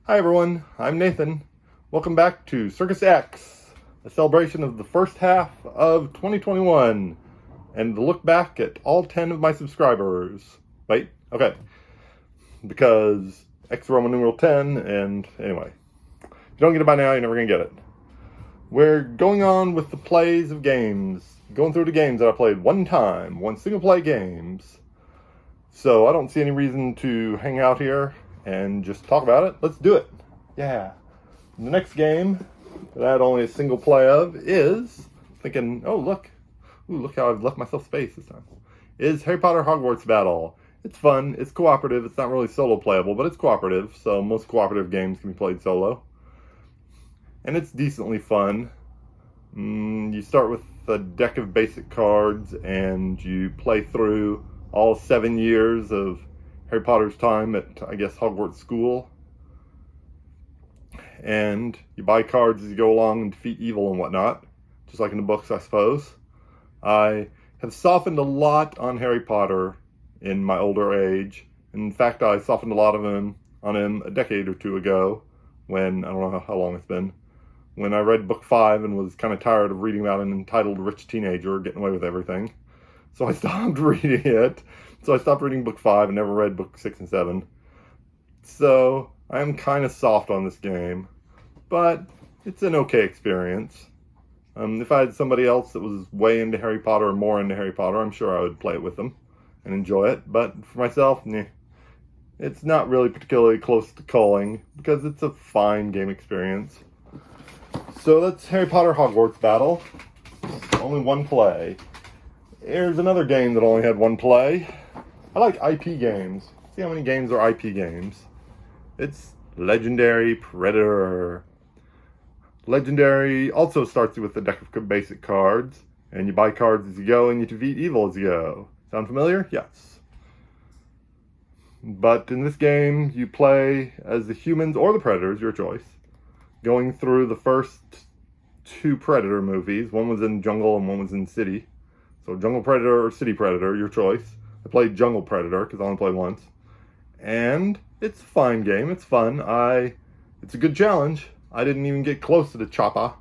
Hi everyone, I'm Nathan. Welcome back to Circus X, a celebration of the first half of 2021, and the look back at all 10 of my subscribers. Wait, okay, because X Roman numeral 10, and anyway. If you don't get it by now, you're never gonna get it. We're going on with the plays of games, going through the games that I played one time, one single play games. So I don't see any reason to hang out here and just talk about it. Let's do it. Yeah. The next game that I had only a single play of is, thinking, oh look, look how I've left myself space this time, is Harry Potter Hogwarts Battle. It's fun, it's cooperative, it's not really solo playable, but it's cooperative, so most cooperative games can be played solo. And it's decently fun. You start with a deck of basic cards and you play through all 7 years of Harry Potter's time at, I guess, Hogwarts School. And you buy cards as you go along and defeat evil and whatnot, just like in the books, I suppose. I have softened a lot on Harry Potter in my older age. In fact, I softened a lot on him a decade or two ago when, I don't know how long it's been, when I read book 5 and was kind of tired of reading about an entitled rich teenager getting away with everything. So I stopped reading it. So I stopped reading book 5 and never read book 6 and 7. So I'm kind of soft on this game, but it's an okay experience. If I had somebody else that was way into Harry Potter or more into Harry Potter, I'm sure I would play it with them and enjoy it. But for myself, it's not really particularly close to calling because it's a fine game experience. So that's Harry Potter Hogwarts Battle. Only one play. Here's another game that only had one play. I like IP games. See how many games are IP games? It's Legendary Predator. Legendary also starts you with a deck of basic cards, and you buy cards as you go and you defeat evil as you go. Sound familiar? Yes. But in this game, you play as the humans or the predators, your choice, going through the first 2 Predator movies. One was in Jungle and one was in City. So Jungle Predator or City Predator, your choice. I played Jungle Predator because I only played once. And it's a fine game. It's fun. It's a good challenge. I didn't even get close to the chopper.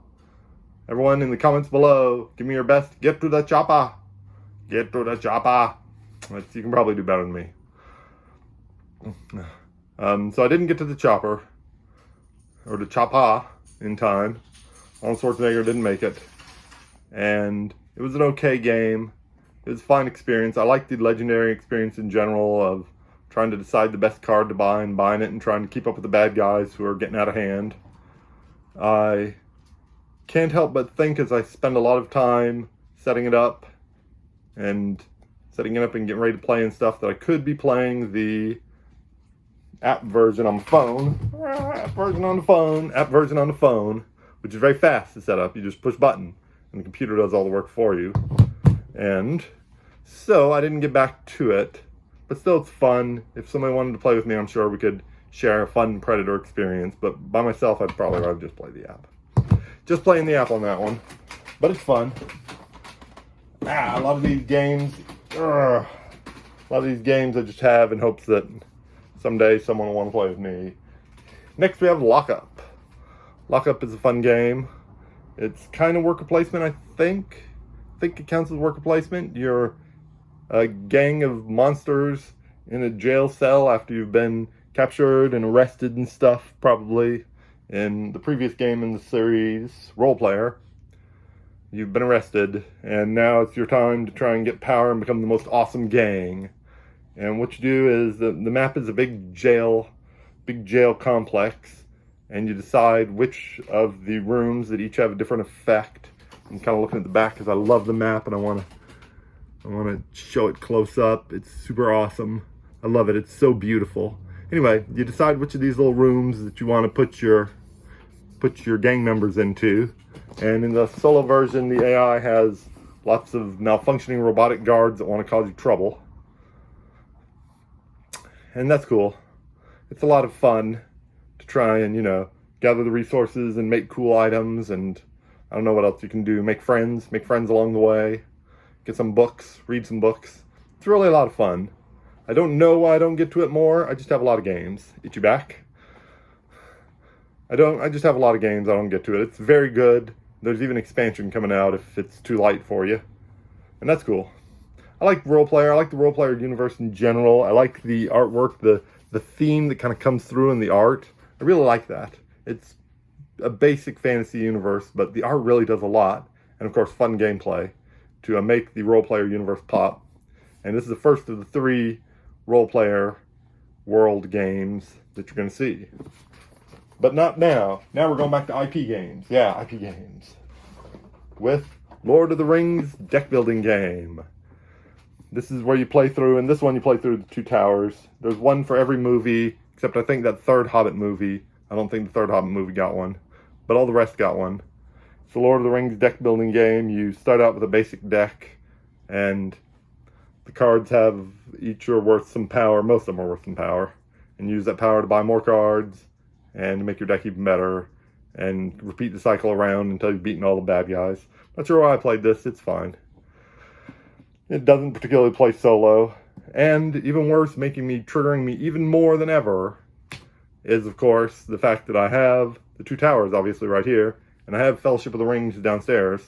Everyone in the comments below, give me your best. Get to the chopper. Get to the chopper. You can probably do better than me. So I didn't get to the chopper. Or the chopper in time. Arnold Schwarzenegger didn't make it. And it was an okay game. It was a fine experience. I liked the Legendary experience in general of trying to decide the best card to buy and buying it and trying to keep up with the bad guys who are getting out of hand. I can't help but think as I spend a lot of time setting it up and getting ready to play and stuff that I could be playing the app version on the phone. App version on the phone, which is very fast to set up. You just push button and the computer does all the work for you. And so I didn't get back to it, but still it's fun. If somebody wanted to play with me, I'm sure we could share a fun Predator experience, but by myself, I'd probably rather just play the app. Just playing the app on that one, but it's fun. A lot of these games, I just have in hopes that someday someone will want to play with me. Next we have Lockup. Lockup is a fun game. It's kind of worker placement, I think. I think it counts as worker placement. You're a gang of monsters in a jail cell after you've been captured and arrested and stuff, probably. In the previous game in the series, Role Player, you've been arrested, and now it's your time to try and get power and become the most awesome gang. And what you do is, the map is a big jail complex, and you decide which of the rooms that each have a different effect. I'm kind of looking at the back because I love the map and I want to show it close up. It's super awesome. I love it. It's so beautiful. Anyway, you decide which of these little rooms that you want to put your gang members into. And in the solo version, the AI has lots of malfunctioning robotic guards that want to cause you trouble. And that's cool. It's a lot of fun to try and, gather the resources and make cool items, and I don't know what else you can do. Make friends along the way. Get some books, read some books. It's really a lot of fun. I don't know why I don't get to it more. I just have a lot of games. Itchy back. I just have a lot of games. I don't get to it. It's very good. There's even expansion coming out if it's too light for you. And that's cool. I like role player. I like the role player universe in general. I like the artwork, the theme that kind of comes through in the art. I really like that. It's a basic fantasy universe, but the art really does a lot. And of course, fun gameplay to make the role player universe pop. And this is the first of the 3 role player world games that you're going to see. But not now. Now we're going back to IP games. Yeah, IP games. With Lord of the Rings deck building game. This is where you play through, and this one you play through the 2 towers. There's one for every movie, except I think that 3rd Hobbit movie. I don't think the 3rd Hobbit movie got one, but all the rest got one. It's the Lord of the Rings deck building game. You start out with a basic deck, and the cards have each are worth some power. Most of them are worth some power, and use that power to buy more cards and to make your deck even better, and repeat the cycle around until you've beaten all the bad guys. Not sure why I played this. It's fine. It doesn't particularly play solo, and even worse, triggering me even more than ever, is of course the fact that I have the 2 towers obviously right here, and I have Fellowship of the Rings downstairs,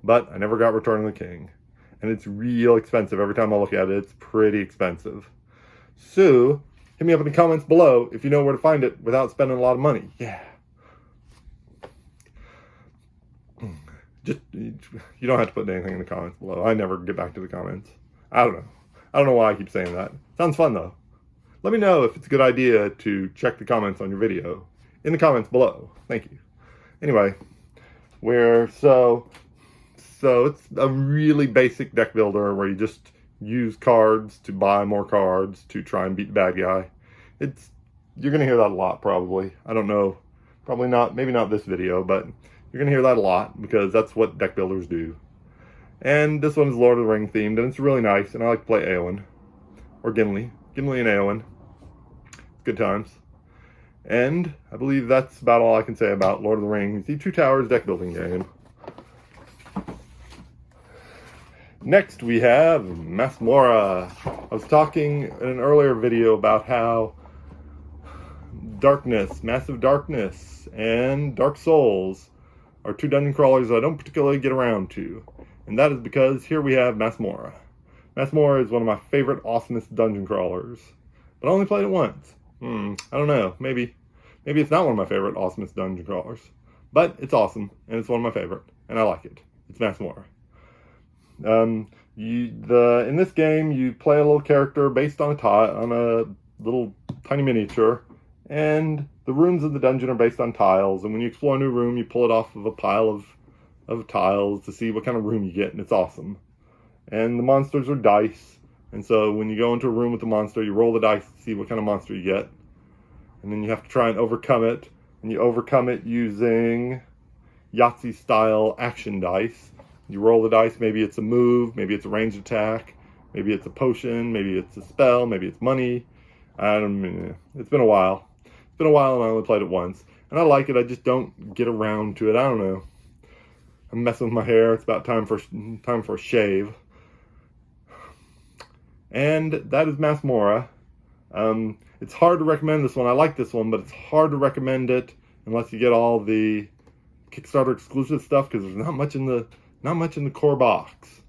but I never got Return of the King, and it's real expensive. Every time I look at it, it's pretty expensive. So hit me up in the comments below if you know where to find it without spending a lot of money. Yeah. Just, you don't have to put anything in the comments below. I never get back to the comments. I don't know. I don't know why I keep saying that. Sounds fun though. Let me know if it's a good idea to check the comments on your video in the comments below. Thank you. Anyway, so it's a really basic deck builder where you just use cards to buy more cards to try and beat the bad guy. You're gonna hear that a lot probably. I don't know. Probably not, maybe not this video, but you're going to hear that a lot because that's what deck builders do. And this one is Lord of the Ring themed, and it's really nice, and I like to play Eowyn. Or Gimli. Gimli and Eowyn. Good times. And I believe that's about all I can say about Lord of the Rings, the 2 Towers deck building game. Next we have Massimora. I was talking in an earlier video about how Darkness, Massive Darkness, and Dark Souls are 2 dungeon crawlers I don't particularly get around to. And that is because here we have Massimora. Massimora is one of my favorite, awesomest dungeon crawlers. But I only played it once. I don't know. Maybe it's not one of my favorite, awesomest dungeon crawlers. But it's awesome, and it's one of my favorite, and I like it. It's Massimora. In this game, you play a little character based on a little tiny miniature, and the rooms of the dungeon are based on tiles, and when you explore a new room, you pull it off of a pile of tiles to see what kind of room you get, and it's awesome. And the monsters are dice, and so when you go into a room with the monster, you roll the dice to see what kind of monster you get, and then you have to try and overcome it, and you overcome it using Yahtzee-style action dice. You roll the dice, maybe it's a move, maybe it's a ranged attack, maybe it's a potion, maybe it's a spell, maybe it's money. It's been a while. It's been a while and I only played it once. And I like it, I just don't get around to it. I don't know. I'm messing with my hair. It's about time for a shave. And that is Massimora. It's hard to recommend this one. I like this one, but it's hard to recommend it unless you get all the Kickstarter exclusive stuff, because there's not much in the core box.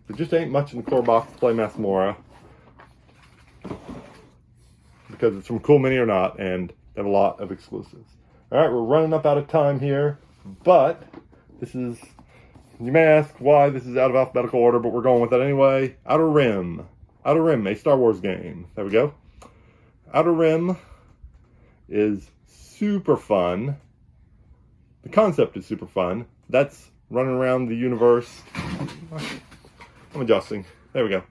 There just ain't much in the core box to play Massimora, because it's from Cool Mini or not, and they have a lot of exclusives. Alright, we're running up out of time here, but this is, you may ask why this is out of alphabetical order, but we're going with it anyway. Outer Rim, a Star Wars game. There we go. Outer Rim is super fun. The concept is super fun. That's running around the universe. I'm adjusting. There we go.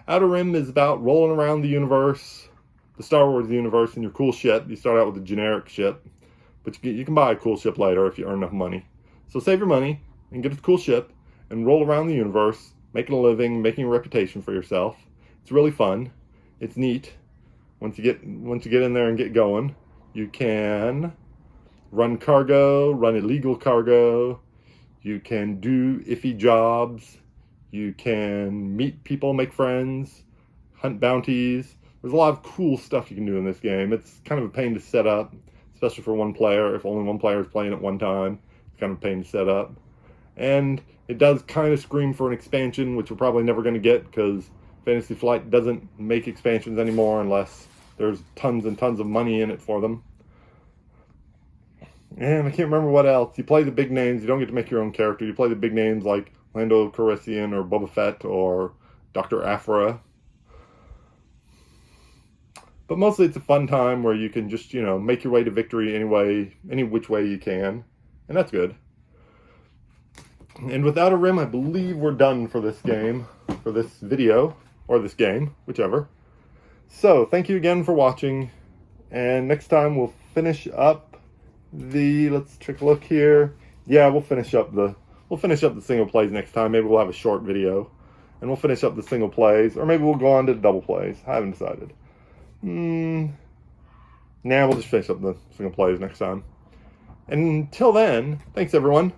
Outer Rim is about rolling around the universe, the Star Wars universe, in your cool ship. You start out with a generic ship, but you can buy a cool ship later if you earn enough money. So save your money and get a cool ship and roll around the universe, making a living, making a reputation for yourself. It's really fun. It's neat. Once you get in there and get going, you can run cargo, run illegal cargo. You can do iffy jobs. You can meet people, make friends, hunt bounties. There's a lot of cool stuff you can do in this game. It's kind of a pain to set up, especially for one player. If only one player is playing at one time, it's kind of a pain to set up. And it does kind of scream for an expansion, which we're probably never going to get because Fantasy Flight doesn't make expansions anymore unless there's tons and tons of money in it for them. And I can't remember what else. You play the big names. You don't get to make your own character. You play the big names like Lando Calrissian or Boba Fett or Dr. Aphra. But mostly it's a fun time where you can just, make your way to victory any which way you can. And that's good. And without a rim, I believe we're done for this game, for this video, or this game, whichever. So, thank you again for watching, and next time we'll finish up let's take a look here. Yeah, we'll finish up the single plays next time. Maybe we'll have a short video, and we'll finish up the single plays, or maybe we'll go on to double plays. I haven't decided. We'll just finish up the single plays next time. And until then, thanks everyone.